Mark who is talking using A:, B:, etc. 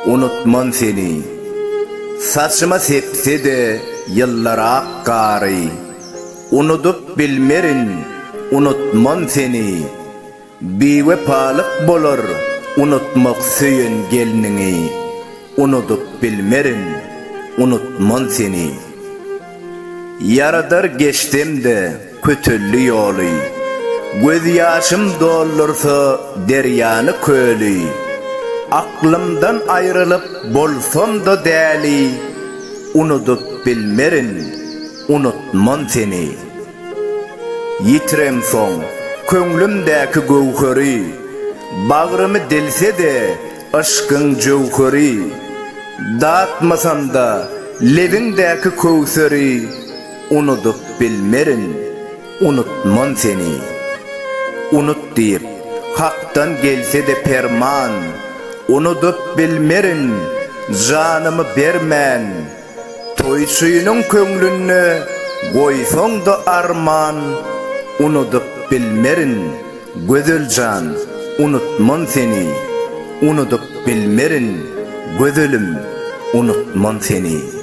A: unutman seni. Saçıma sepse de yıllar akkari. Unutup bilmerin, unutman seni. Bivefalık bolur, unutmak söyün gelnini. Unutup bilmerin, unutman seni. Yaradar geçtim de kötüllü yolu. Göz yaşım doldursa deryanı kölü. Aklımdan ayrılıp bolsam da deli. Unutup bilmerin, unutman seni. Yitirem son könglimdäki gowhary. Bagramy delse de aşkın jowhary. Dağıtmasam da levingdäki kowsary. Unutup bilmerin, unutman seni. Unut deyip haktan gelse de perman. Unutup bilmerin, canımı bermen. Toyçuyunun köңlünü goýsaň da arman. Unutup bilmerin, gözel can, unutman seni. Unutup bilmerin, gözelim, unutman seni.